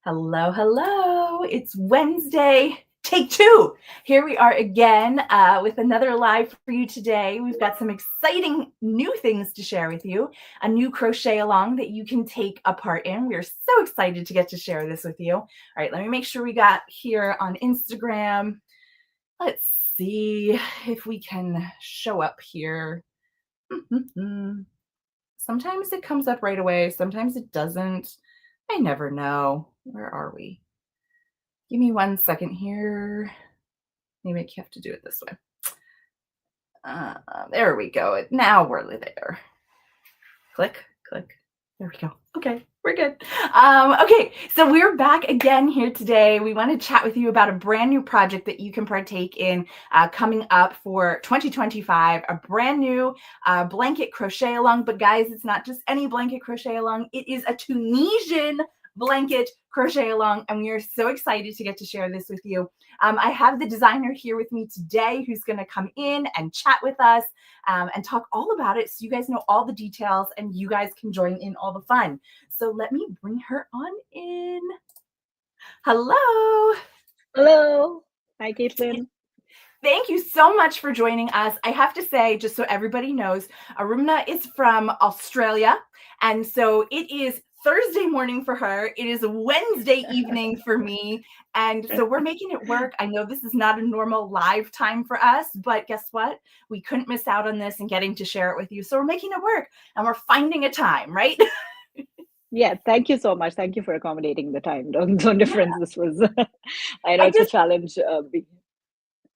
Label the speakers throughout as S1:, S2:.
S1: Hello, hello. It's Wednesday, take two. Here we are again with another live for you today. We've got some exciting new things to share with you, a new crochet along that you can take a part in. We are so excited to get to share this with you. All right, let me make sure we got here on Instagram. Let's see if we can show up here. Sometimes it comes up right away, sometimes it doesn't. I never know. Where are we? Give me 1 second here. Maybe I have to do it this way. There we go. Now we're there. Click, click. There we go. Okay, we're good. Okay, so we're back again here today. We want to chat with you about a brand new project that you can partake in coming up for 2025, a brand new blanket crochet along. But guys, it's not just any blanket crochet along. It is a Tunisian blanket crochet along, and we are so excited to get to share this with you. I have the designer here with me today who's going to come in and chat with us and talk all about it so you guys know all the details and you guys can join in all the fun. So let me bring her on in. Hello.
S2: Hello. Hi, Caitlin.
S1: Thank you so much for joining us. I have to say, just so everybody knows, Arunima is from Australia, and so it is Thursday morning for her. It is Wednesday evening for me. And so we're making it work. I know this is not a normal live time for us, but guess what? We couldn't miss out on this and getting to share it with you. So we're making it work and we're finding a time, right?
S2: Yeah, thank you so much. Thank you for accommodating the time zone
S1: Yeah.
S2: difference. This was, I know
S1: I
S2: it's a
S1: just
S2: challenge.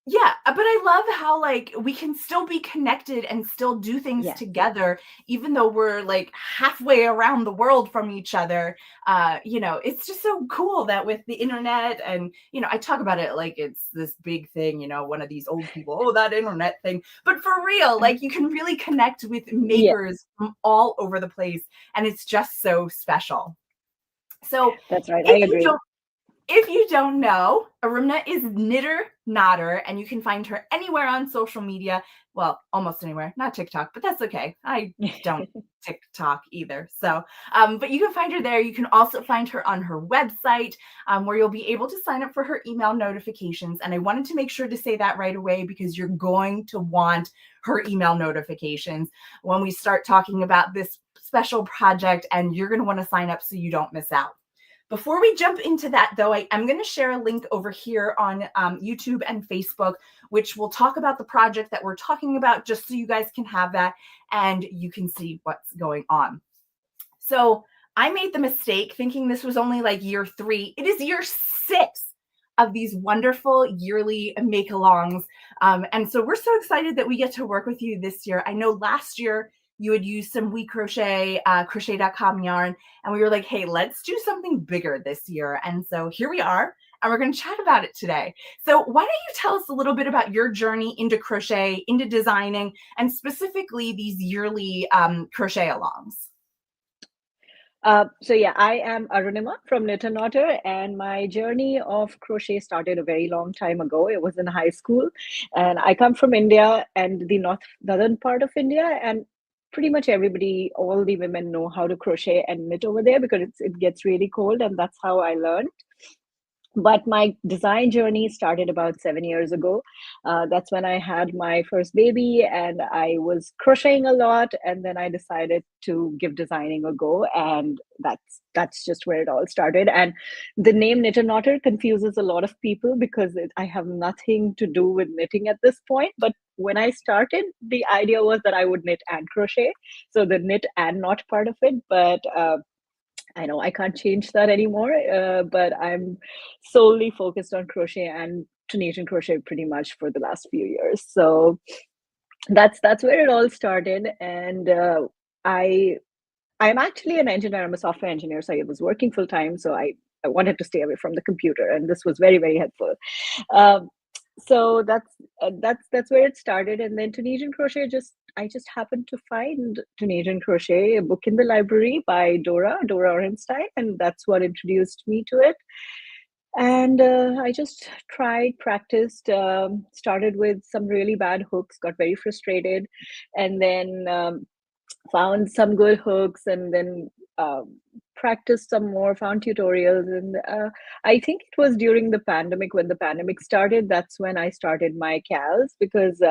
S1: Yeah, but I love how like we can still be connected and still do things
S2: Yeah,
S1: together, even though we're like halfway around the world from each other. It's just so cool that with the internet and I talk about it like it's this big thing, one of these old people, oh, that internet thing. But for real, like you can really connect with
S2: yeah,
S1: makers from all over the place, and it's just so special. So
S2: that's right. I
S1: if you
S2: agree.
S1: don't if you don't know, Arunima is Knitter Knotter, and you can find her anywhere on social media. Well, almost anywhere, not TikTok, but that's okay. I don't TikTok either. So, but you can find her there. You can also find her on her website where you'll be able to sign up for her email notifications. And I wanted to make sure to say that right away because you're going to want her email notifications when we start talking about this special project, and you're going to want to sign up so you don't miss out. Before we jump into that, though, I'm going to share a link over here on YouTube and Facebook, which will talk about the project that we're talking about, just so you guys can have that and you can see what's going on. So I made the mistake thinking this was only like year 3. It is year 6 of these wonderful yearly make-alongs. And so we're so excited that we get to work with you this year. I know last year you had used some We Crochet, crochet.com yarn, and we were like, hey, let's do something bigger this year. And so here we are, and we're going to chat about it today. So why don't you tell us a little bit about your journey into crochet, into designing, and specifically these yearly crochet alongs?
S2: So yeah, I am Arunima from Knitter Knotter, and my journey of crochet started a very long time ago. It was in high school, and I come from India and the northern part of India, and pretty much everybody, all the women know how to crochet and knit over there because it gets really cold, and that's how I learned. But my design journey started about 7 years ago. That's when I had my first baby, and I was crocheting a lot. And then I decided to give designing a go, and that's just where it all started. And the name Knitter Knotter confuses a lot of people because I have nothing to do with knitting at this point. But when I started, the idea was that I would knit and crochet, so the knit and knot part of it. But I know I can't change that anymore, but I'm solely focused on crochet and Tunisian crochet pretty much for the last few years. So that's where it all started. And I I'm actually an engineer. I'm a software engineer, so I was working full time. So I wanted to stay away from the computer, and this was very, very helpful. Um, so that's where it started. And then Tunisian crochet, just I just happened to find Tunisian crochet, a book in the library by Dora Orenstein, and that's what introduced me to it. And I just tried, practiced, started with some really bad hooks, got very frustrated, and then found some good hooks, and then practiced some more, found tutorials, and I think it was during the pandemic, when the pandemic started, that's when I started my CALs, because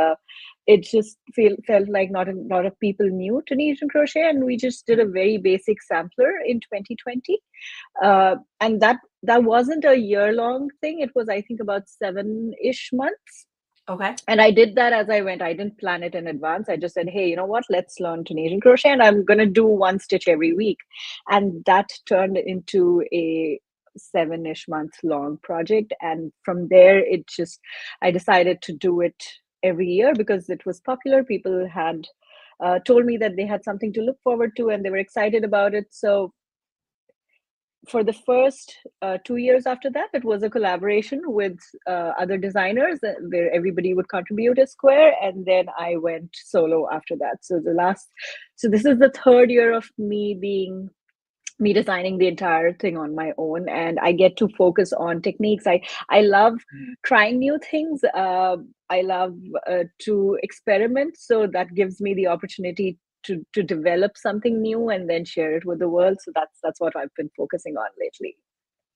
S2: it just felt like not a lot of people knew Tunisian crochet, and we just did a very basic sampler in 2020. And that wasn't a year-long thing. It was, I think, about 7-ish months.
S1: Okay.
S2: And I did that as I went. I didn't plan it in advance. I just said, hey, you know what? Let's learn Tunisian crochet, and I'm going to do one stitch every week. And that turned into a 7-ish month long project. And from there, I decided to do it every year because it was popular. People had told me that they had something to look forward to and they were excited about it. So for the first 2 years after that, it was a collaboration with other designers where everybody would contribute a square, and then I went solo after that. So this is the third year of me designing the entire thing on my own, and I get to focus on techniques. I love trying new things. I love to experiment, so that gives me the opportunity to develop something new and then share it with the world. So that's what I've been focusing on lately.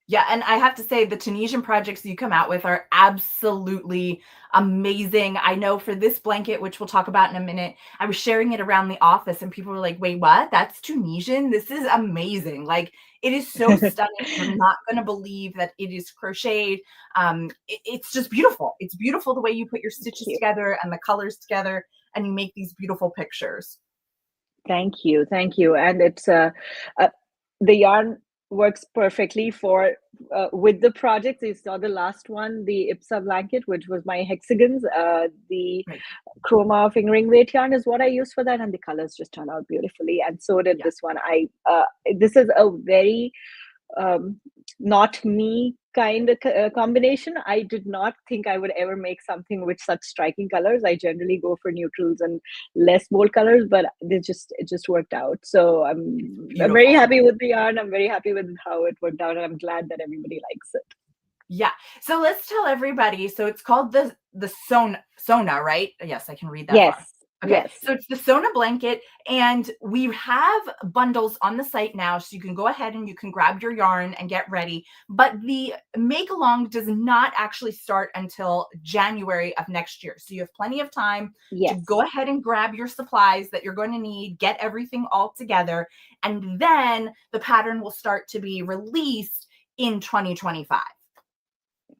S1: Yeah, and I have to say the Tunisian projects you come out with are absolutely amazing. I know for this blanket, which we'll talk about in a minute, I was sharing it around the office and people were like, "Wait, what? That's Tunisian? This is amazing." Like, it is so stunning. You're not going to believe that it is crocheted. It's just beautiful. It's beautiful the way you put your stitches together and the colors together, and you make these beautiful pictures.
S2: Thank you, and it's the yarn works perfectly for with the projects. You saw the last one, the IPSA blanket, which was my hexagons. The
S1: Right.
S2: chroma fingering weight yarn is what I used for that, and the colors just turned out beautifully. And so did
S1: Yeah.
S2: this one. This is a very not me kind of combination. I did not think I would ever make something with such striking colors. I generally go for neutrals and less bold colors, but it just worked out. So I'm very
S1: Beautiful.
S2: happy with the yarn. I'm very happy with how it worked out, and I'm glad that everybody likes it.
S1: Yeah. So let's tell everybody. So it's called the Sona, right? Yes, I can read that far.
S2: Yes,
S1: Okay.
S2: yes,
S1: So it's the Sona blanket, and we have bundles on the site now, so you can go ahead and you can grab your yarn and get ready. But the make along does not actually start until January of next year. So you have plenty of time to go
S2: yes.
S1: ahead and grab your supplies that you're going to need, get everything all together, and then the pattern will start to be released in 2025.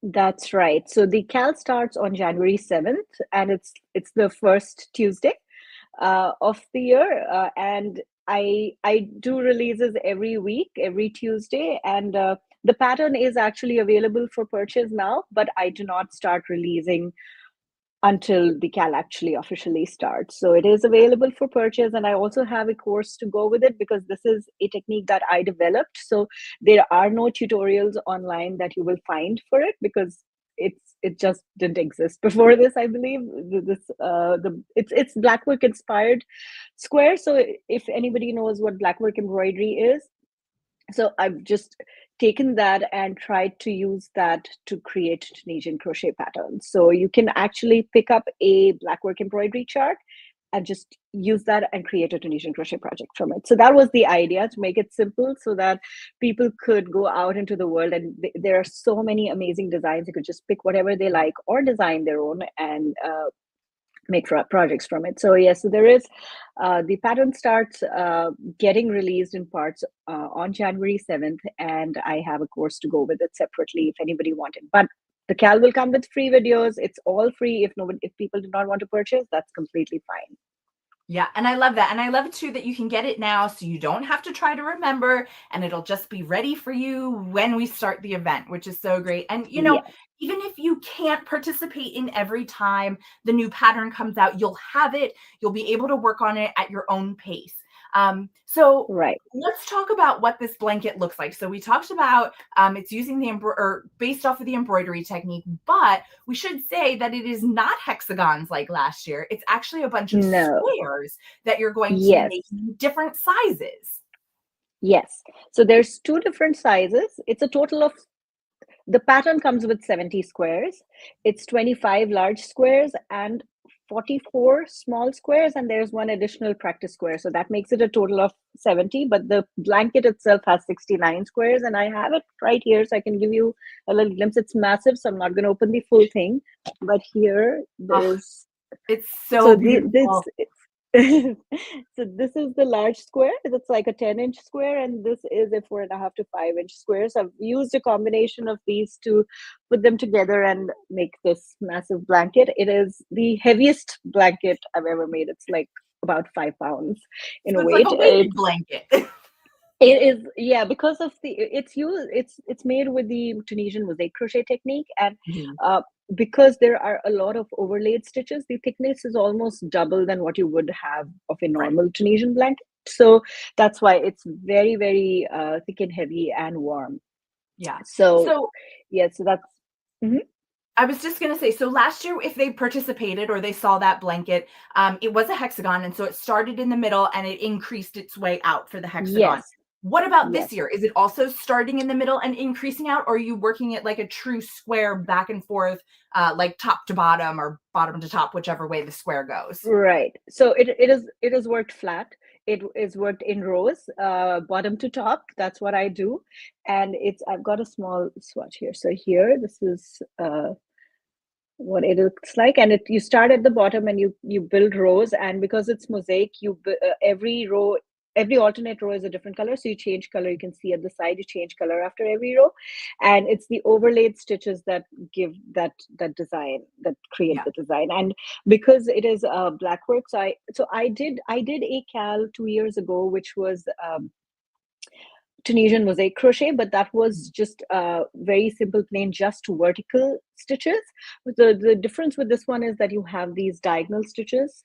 S2: That's right. So the CAL starts on January 7th, and it's the first Tuesday of the year. And I do releases every week, every Tuesday, and the pattern is actually available for purchase now, but I do not start releasing until the CAL actually officially starts. So it is available for purchase, and I also have a course to go with it because this is a technique that I developed. So there are no tutorials online that you will find for it because it just didn't exist before this. I believe it's blackwork inspired square. So if anybody knows what blackwork embroidery is, so I've just taken that and tried to use that to create Tunisian crochet patterns. So you can actually pick up a blackwork embroidery chart and just use that and create a Tunisian crochet project from it. So that was the idea, to make it simple so that people could go out into the world, and there are so many amazing designs. You could just pick whatever they like or design their own and make projects from it. So yes, so there is the pattern starts getting released in parts on January 7th, and I have a course to go with it separately if anybody wanted. But the CAL will come with free videos. It's all free. If people do not want to purchase, that's completely fine.
S1: Yeah, and I love that. And I love too that you can get it now so you don't have to try to remember, and it'll just be ready for you when we start the event, which is so great. And
S2: Yes,
S1: even if you can't participate in every time the new pattern comes out, you'll have it. You'll be able to work on it at your own pace. So
S2: right.
S1: let's talk about what this blanket looks like. So we talked about it's using or based off of the embroidery technique, but we should say that it is not hexagons like last year. It's actually a bunch of
S2: No.
S1: squares that you're going to be
S2: Yes.
S1: making in different sizes.
S2: Yes. So there's two different sizes. It's a total of, the pattern comes with 70 squares. It's 25 large squares and 44 small squares, and there's one additional practice square. So that makes it a total of 70, but the blanket itself has 69 squares, and I have it right here, so I can give you a little glimpse. It's massive, so I'm not going to open the full thing, but here
S1: Oh,
S2: there's,
S1: it's
S2: so
S1: so
S2: this
S1: beautiful.
S2: so this is the large square. It's like a 10-inch square, and this is a 4.5 to 5-inch square. So I've used a combination of these to put them together and make this massive blanket. It is the heaviest blanket I've ever made. It's like about 5 pounds in
S1: So it's like
S2: weight.
S1: a weighted blanket.
S2: It is, yeah, because of the it's made with the Tunisian mosaic crochet technique, and
S1: Mhm.
S2: uh, because there are a lot of overlaid stitches, the thickness is almost double than what you would have of a
S1: Right.
S2: normal Tunisian blanket. So that's why it's very, very thick and heavy and warm.
S1: Yeah.
S2: So
S1: So
S2: yeah, so that's mhm.
S1: I was just gonna say, so last year, if they participated or they saw that blanket, it was a hexagon, and so it started in the middle and it increased its way out for the hexagon.
S2: Yes,
S1: What about this
S2: yes.
S1: year? Is it also starting in the middle and increasing out, or are you working it like a true square back and forth, like top to bottom or bottom to top, whichever way the square goes?
S2: Right. So it is worked flat. It is worked in rows, bottom to top. That's what I do. And I've got a small swatch here. So here, this is what it looks like. And you start at the bottom and you build rows. And because it's mosaic, every row, every alternate row is a different color. So you change color. You can see at the side, you change color after every row. And it's the overlaid stitches that give that design, that create
S1: Yeah.
S2: the design. And because it is black work, so I did a cal 2 years ago, which was Tunisian mosaic crochet, but that was
S1: Mhm.
S2: just very simple, plain, just vertical stitches. The difference with this one is that you have these diagonal stitches,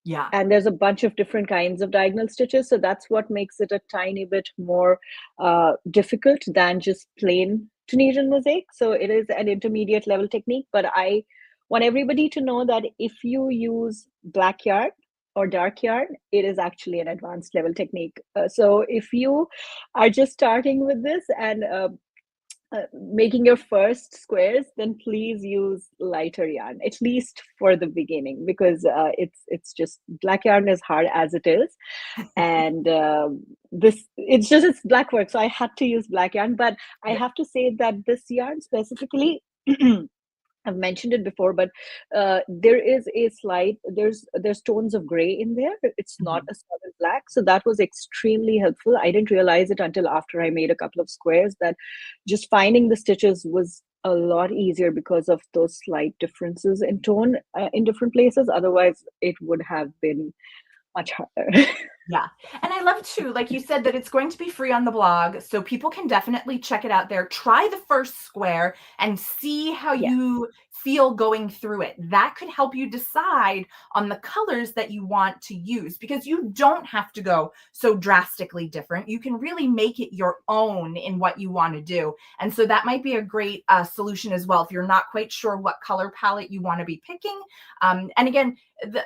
S1: Yeah.
S2: and there's a bunch of different kinds of diagonal stitches. So that's what makes it a tiny bit more difficult than just plain Tunisian mosaic. So it is an intermediate level technique, but I want everybody to know that if you use black yarn or dark yarn, it is actually an advanced level technique. So if you are just starting with this and making your first squares, then please use lighter yarn, at least for the beginning, because it's just black yarn is hard as it is, and it's black work, so I had to use black yarn. But I
S1: Yeah.
S2: have to say that this yarn specifically, I've mentioned it before, but there is a slight there's tones of gray in there. It's not
S1: Mhm.
S2: a solid black, so that was extremely helpful. I didn't realize it until after I made a couple of squares, that just finding the stitches was a lot easier because of those slight differences in tone in different places. Otherwise, it would have been much harder.
S1: Yeah. And I love too, like you said, that it's going to be free on the blog. So people can definitely check it out there. Try the first square and see how
S2: Yes,
S1: you feel going through it. That could help you decide on the colors that you want to use because you don't have to go so drastically different. You can really make it your own in what you want to do. And so that might be a great solution as well if you're not quite sure what color palette you want to be picking. And again,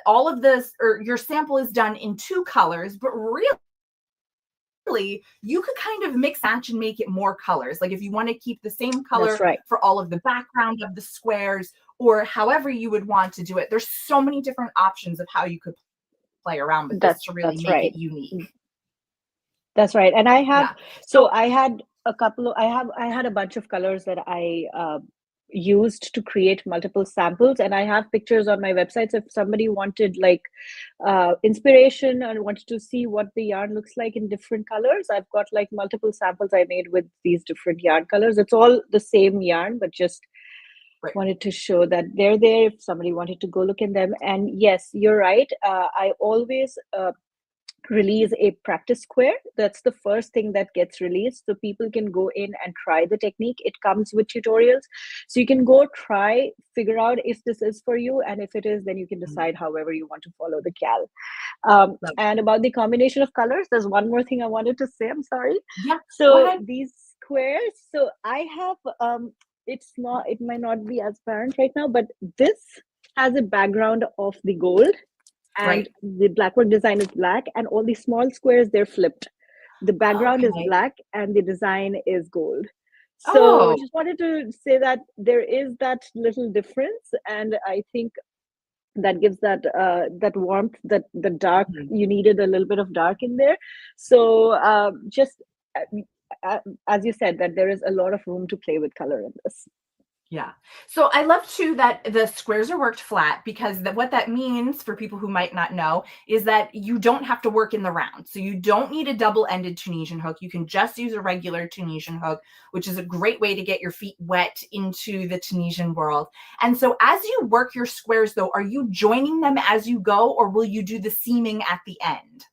S1: all of this or your sample is done in two colors, but really you could kind of mix match and make it more colors. Like if you want to keep the same
S2: that's
S1: color
S2: right.
S1: for all of the background of the squares or however you would want to do it, there's so many different options of how you could play around with this
S2: That's
S1: to really
S2: that's
S1: make
S2: right.
S1: it unique.
S2: That's right. And
S1: Yeah.
S2: so
S1: So
S2: I had I had a bunch of colors that I used to create multiple samples, and I have pictures on my website. So if somebody wanted like inspiration and wanted to see what the yarn looks like in different colors, I've got like multiple samples I made with these different yarn colors. It's all the same yarn, but just
S1: right.
S2: wanted to show that they're there if somebody wanted to go look in them. And yes, you're right. I always release a practice square. That's the first thing that gets released, so people can go in and try the technique. It comes with tutorials, so you can go try, figure out if this is for you, and if it is, then you can
S1: Mhm.
S2: decide however you want to follow the cal.
S1: Love it.
S2: And about the combination of colors, there's one more thing I wanted to say. I'm sorry.
S1: Yeah. Go
S2: So
S1: ahead.
S2: these squares, so I have it might not be as apparent right now, but this has a background of the gold, and
S1: Right.
S2: the blackwork design is black, and all the small squares, they're flipped. The background is
S1: Okay.
S2: black and the design is gold. So
S1: Oh,
S2: just wanted to say that there is that little difference, and I think that gives that that warmth, that the dark,
S1: Mhm.
S2: you needed a little bit of dark in there. So just as you said, that there is a lot of room to play with color in this.
S1: Yeah. So I love too that the squares are worked flat because what that means for people who might not know is that you don't have to work in the round. So you don't need a double-ended Tunisian hook. You can just use a regular Tunisian hook, which is a great way to get your feet wet into the Tunisian world. And so as you work your squares though, are you joining them as you go or will you do the seaming at the end?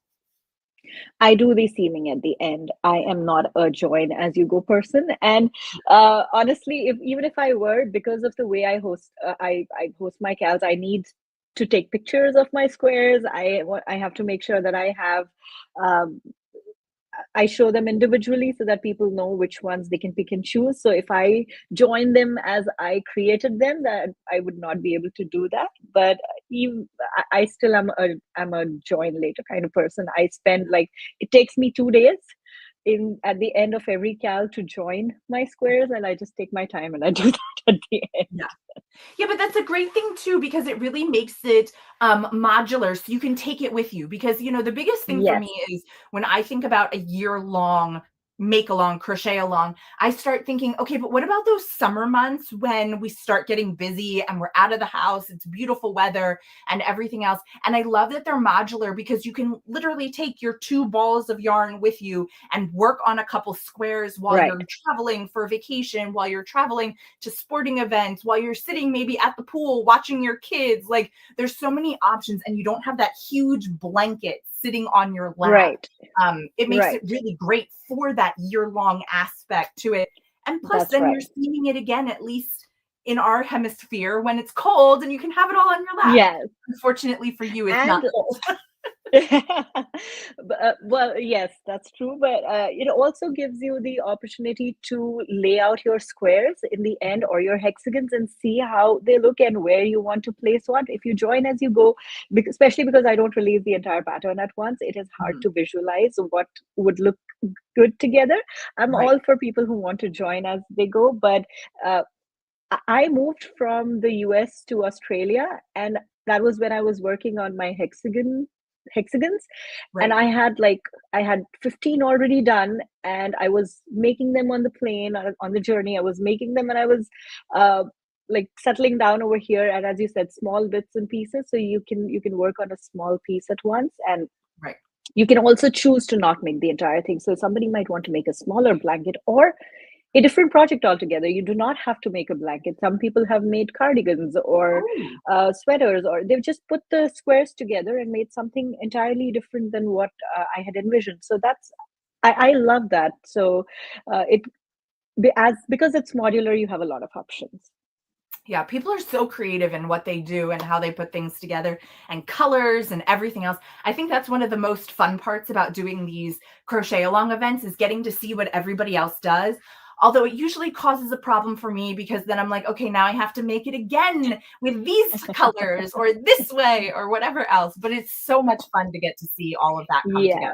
S2: I do the seaming at the end. I am not a join as you go person. And honestly, if even if I were, because of the way I host, I host my CALs, I need to take pictures of my squares. I have to make sure that I have um, I show them individually so that people know which ones they can pick and choose. So if I join them as I created them, that I would not be able to do that. But even I still am a join later kind of person. I spend like, it takes me 2 days in at the end of every cal to join my squares, and I just take my time and I do that at the end.
S1: Yeah. Yeah, but that's a great thing too because it really makes it modular so you can take it with you. Because, the biggest thing for me
S2: Yes,
S1: is when I think about a year long make along, crochet along, I start thinking, okay, but what about those summer months when we start getting busy and we're out of the house, it's beautiful weather and everything else. And I love that they're modular because you can literally take your two balls of yarn with you and work on a couple squares while
S2: right,
S1: you're traveling for vacation, while you're traveling to sporting events, while you're sitting maybe at the pool watching your kids. Like there's so many options, and you don't have that huge blanket sitting on your lap.
S2: right,
S1: It makes it
S2: right.
S1: really great for that year long aspect to it. And plus,
S2: That's
S1: then you're
S2: right.
S1: seeing it again, at least in our hemisphere, when it's cold and you can have it all on your lap.
S2: Yes.
S1: Unfortunately for you, it's not
S2: And
S1: cold.
S2: well, yes, that's true. But it also gives you the opportunity to lay out your squares in the end or your hexagons and see how they look and where you want to place what. If you join as you go, especially because I don't release the entire pattern at once, it is hard
S1: Mhm.
S2: to visualize what would look good together. I'm
S1: Right.
S2: all for people who want to join as they go, but uh, I moved from the US to Australia, and that was when I was working on my hexagons, and
S1: Right.
S2: I had 15 already done, and I was making them on the plane on the journey. I was making them, and I was uh, like settling down over here. And as you said, small bits and pieces, so you can work on a small piece at once, and
S1: Right.
S2: you can also choose to not make the entire thing. So somebody might want to make a smaller blanket or a different project altogether. You do not have to make a blanket. Some people have made cardigans or
S1: Oh,
S2: sweaters, or they've just put the squares together and made something entirely different than what I had envisioned. So I love that. So it as because it's modular, you have a lot of options.
S1: yeah, people are so creative in what they do and how they put things together and colors and everything else. I think that's one of the most fun parts about doing these crochet along events is getting to see what everybody else does. Although it usually causes a problem for me because then I'm like, okay, now I have to make it again with these colors or this way or whatever else. But it's so much fun to get to see all of that come together.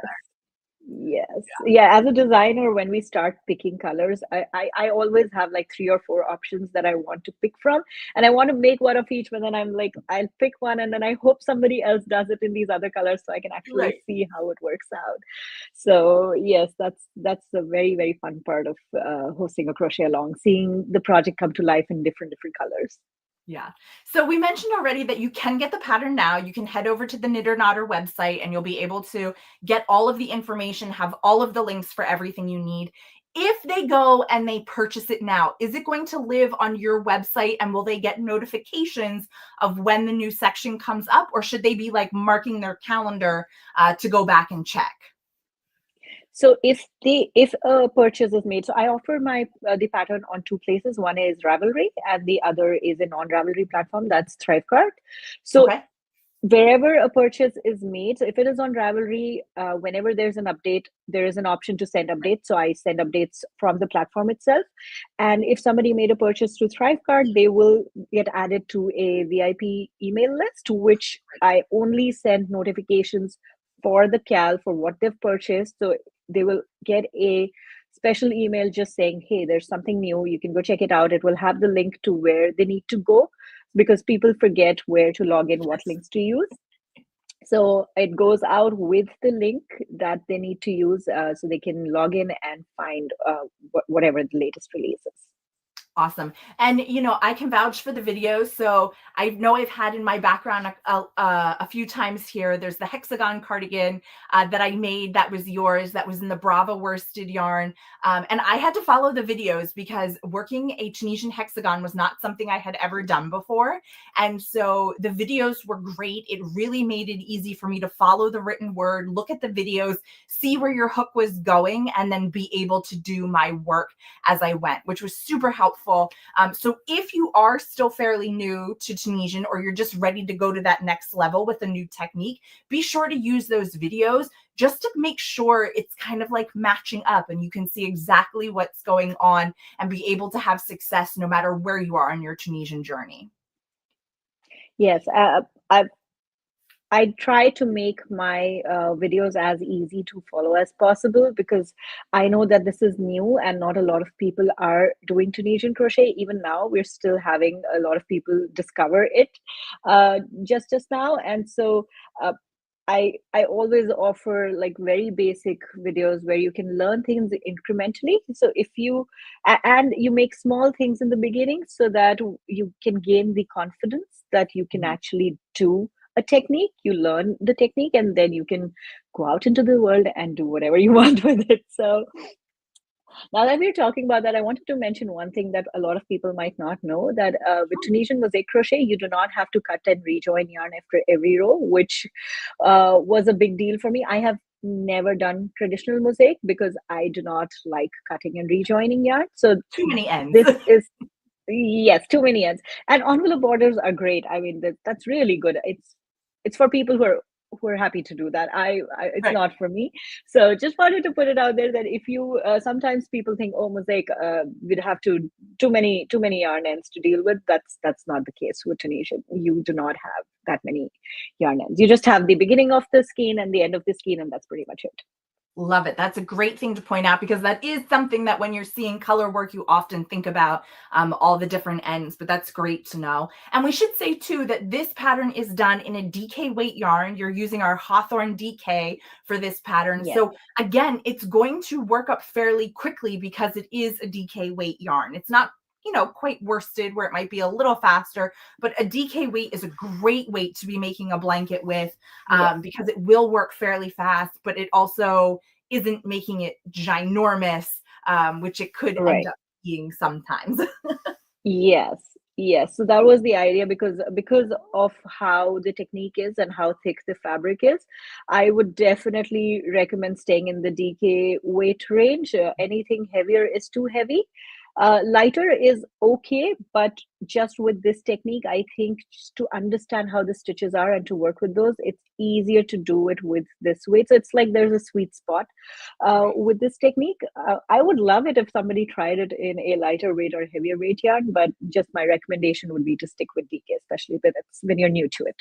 S2: Yes. Yes. Yeah, as a designer, when we start picking colors, I always have like three or four options that I want to pick from. And I want to make one of each, but then I'm like, I'll pick one and then I hope somebody else does it in these other colors so I can actually
S1: Right.
S2: see how it works out. So yes, that's a very, very fun part of hosting a crochet along, seeing the project come to life in different colors.
S1: Yeah. So we mentioned already that you can get the pattern now. You can head over to the Knitter Knotter website and you'll be able to get all of the information, have all of the links for everything you need. If they go and they purchase it now, is it going to live on your website and will they get notifications of when the new section comes up, or should they be like marking their calendar to go back and check?
S2: So if a purchase is made, so I offer my the pattern on two places. One is Ravelry, and the other is a non-Ravelry platform, that's Thrivecart. So
S1: Okay.
S2: wherever a purchase is made, so if it is on Ravelry, whenever there's an update, there is an option to send updates. So I send updates from the platform itself. And if somebody made a purchase through Thrivecart, they will get added to a VIP email list, to which I only send notifications for the CAL for what they've purchased. So they will get a special email just saying, hey, there's something new. You can go check it out. It will have the link to where they need to go. because people forget where to log in, what links to use. So it goes out with the link that they need to use, so they can log in and find whatever the latest release is.
S1: Awesome. And I can vouch for the videos. So I know I've had in my background a few times here. There's the hexagon cardigan that I made that was yours, that was in the Brava worsted yarn. And I had to follow the videos because working a Tunisian hexagon was not something I had ever done before. And so the videos were great. It really made it easy for me to follow the written word, look at the videos, see where your hook was going, and then be able to do my work as I went, which was super helpful. So if you are still fairly new to Tunisian, or you're just ready to go to that next level with a new technique, be sure to use those videos just to make sure it's kind of like matching up and you can see exactly what's going on and be able to have success no matter where you are on your Tunisian journey.
S2: Yes, I try to make my videos as easy to follow as possible, because I know that this is new and not a lot of people are doing Tunisian crochet. Even now, we're still having a lot of people discover it just now. And so I always offer like very basic videos where you can learn things incrementally. So if you and you make small things in the beginning, so that you can gain the confidence that you can actually do a technique, you learn the technique, and then you can go out into the world and do whatever you want with it. So now that we're talking about that, I wanted to mention one thing that a lot of people might not know, that with Tunisian mosaic crochet, you do not have to cut and rejoin yarn after every row, which was a big deal for me. I have never done traditional mosaic because I do not like cutting and rejoining yarn. So
S1: Too many ends.
S2: this is, yes, too many ends. And envelope borders are great. I mean, that's really good. It's for people who are happy to do that. It's
S1: Right.
S2: not for me. So just wanted to put it out there that if you sometimes people think, oh, mosaic, we'd have too many yarn ends to deal with. That's not the case with Tunisian. You do not have that many yarn ends. You just have the beginning of the skein and the end of the skein, and that's pretty much it.
S1: Love it. That's a great thing to point out because that is something that when you're seeing color work, you often think about all the different ends, but that's great to know. And we should say too that this pattern is done in a DK weight yarn. You're using our Hawthorne DK for this pattern.
S2: Yes,
S1: So again, it's going to work up fairly quickly because it is a DK weight yarn. It's not quite worsted where it might be a little faster, but a DK weight is a great weight to be making a blanket with
S2: yes,
S1: because it will work fairly fast, but it also isn't making it ginormous, which it could end
S2: right.
S1: up being sometimes.
S2: Yes, yes. So that was the idea, because of how the technique is and how thick the fabric is. I would definitely recommend staying in the DK weight range. Anything heavier is too heavy. Lighter is okay, but just with this technique, I think just to understand how the stitches are and to work with those, it's easier to do it with this weight. So it's like there's a sweet spot
S1: Right.
S2: with this technique. I would love it if somebody tried it in a lighter weight or heavier weight yarn, but just my recommendation would be to stick with DK, especially when you're new to it.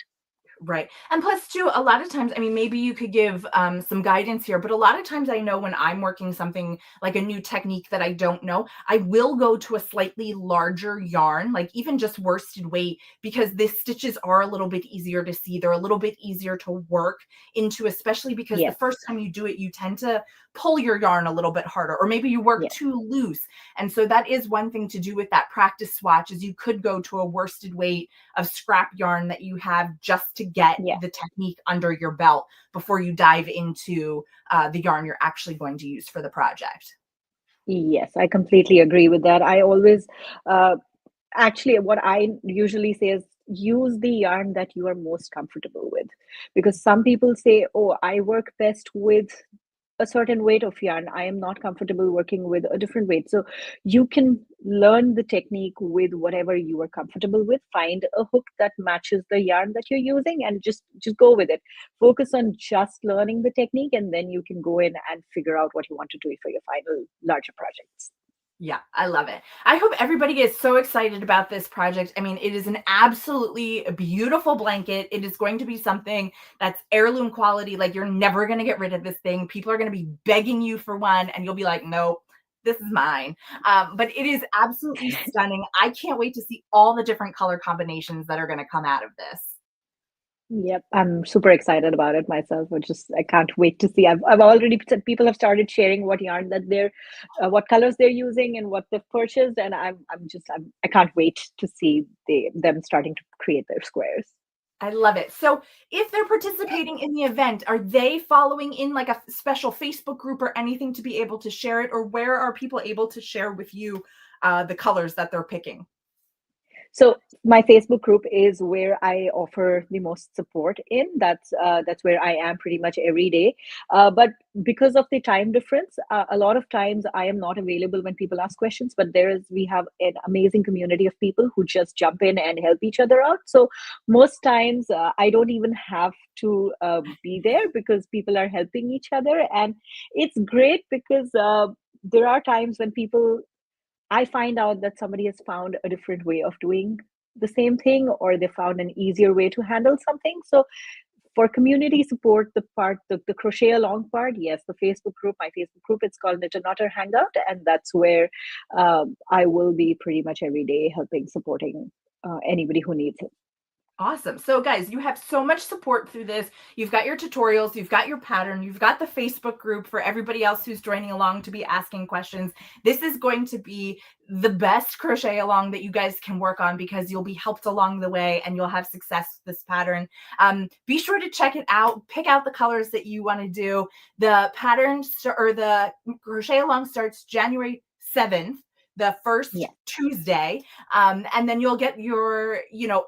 S1: Right. And plus, too, a lot of times, I mean, maybe you could give some guidance here, but a lot of times I know when I'm working something like a new technique that I don't know, I will go to a slightly larger yarn, like even just worsted weight, because the stitches are a little bit easier to see. They're a little bit easier to work into, especially because the
S2: Yes,
S1: first time you do it, you tend to pull your yarn a little bit harder, or maybe you work
S2: yes,
S1: too loose. And so that is one thing to do with that practice swatch is you could go to a worsted weight of scrap yarn that you have just to get
S2: yeah.
S1: the technique under your belt before you dive into the yarn you're actually going to use for the project.
S2: Yes, I completely agree with that. I always, uh, actually, what I usually say is use the yarn that you are most comfortable with. Because some people say, oh, I work best with a certain weight of yarn. I am not comfortable working with a different weight. So you can learn the technique with whatever you are comfortable with. Find a hook that matches the yarn that you're using and just go with it. Focus on just learning the technique, and then you can go in and figure out what you want to do for your final larger projects.
S1: Yeah, I love it. I hope everybody is so excited about this project. I mean, it is an absolutely beautiful blanket. It is going to be something that's heirloom quality. Like you're never going to get rid of this thing. People are going to be begging you for one, and you'll be like, nope. this is mine. But it is absolutely stunning. I can't wait to see all the different color combinations that are going to come out of this.
S2: Yep, I'm super excited about it myself. I can't wait to see. I've already people have started sharing what yarn that what colors they're using and what they've purchased, and I can't wait to see them starting to create their squares.
S1: I love it. So, if they're participating in the event, are they following in like a special Facebook group or anything to be able to share it? Or where are people able to share with you the colors that they're picking?
S2: So my Facebook group is where I offer the most support in. That's where I am pretty much every day. But because of the time difference, a lot of times I am not available when people ask questions. But we have an amazing community of people who just jump in and help each other out. So most times I don't even have to be there because people are helping each other, and it's great because there are times when I find out that somebody has found a different way of doing the same thing, or they found an easier way to handle something. So for community support, the crochet along part, yes, my Facebook group, it's called Knitter Knotter Hangout, and that's where I will be pretty much every day helping, supporting anybody who needs it.
S1: Awesome. So, guys, you have so much support through this. You've got your tutorials, you've got your pattern, you've got the Facebook group for everybody else who's joining along to be asking questions. This is going to be the best crochet along that you guys can work on because you'll be helped along the way and you'll have success with this pattern. Be sure to check it out. Pick out the colors that you want to do. The pattern or the crochet along starts January 7th, the first
S2: Yeah.
S1: Tuesday. And then you'll get your,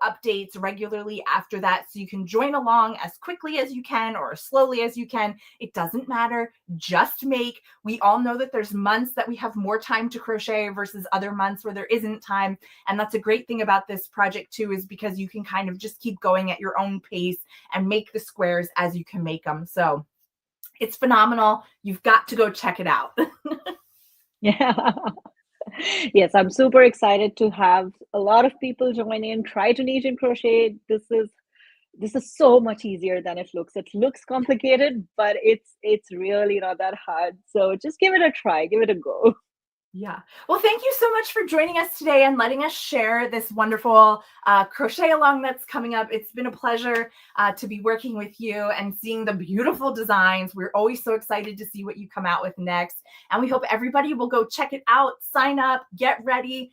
S1: updates regularly after that. So you can join along as quickly as you can or as slowly as you can. It doesn't matter. Just make. We all know that there's months that we have more time to crochet versus other months where there isn't time. And that's a great thing about this project too, is because you can kind of just keep going at your own pace and make the squares as you can make them. So it's phenomenal. You've got to go check it out.
S2: Yeah. Yes, I'm super excited to have a lot of people join in, try Tunisian crochet. This is so much easier than it looks. It looks complicated, but it's really not that hard. So just give it a try, give it a go.
S1: Yeah. Well, thank you so much for joining us today and letting us share this wonderful crochet along that's coming up. It's been a pleasure to be working with you and seeing the beautiful designs. We're always so excited to see what you come out with next. And we hope everybody will go check it out, sign up, get ready,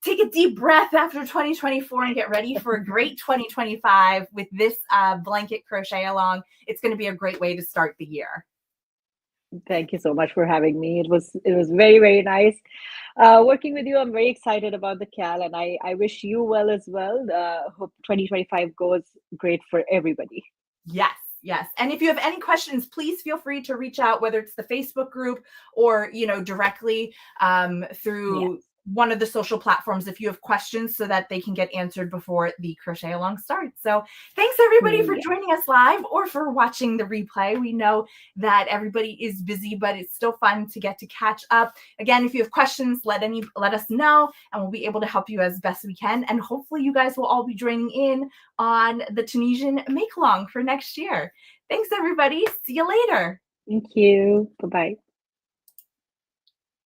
S1: take a deep breath after 2024 and get ready for a great 2025 with this blanket crochet along. It's going to be a great way to start the year.
S2: Thank you so much for having me. It was very, very nice working with you. I'm very excited about the CAL, and I wish you well as well. Hope 2025 goes great for everybody.
S1: Yes, yes. And if you have any questions, please feel free to reach out, whether it's the Facebook group or, directly through
S2: Yes.
S1: one of the social platforms if you have questions so that they can get answered before the crochet along starts. So thanks everybody for
S2: Yeah.
S1: joining us live or for watching the replay. We know that everybody is busy, but it's still fun to get to catch up. Again, if you have questions, let us know and we'll be able to help you as best we can. And hopefully you guys will all be joining in on the Tunisian make along for next year. Thanks everybody. See you later.
S2: Thank you. Bye bye.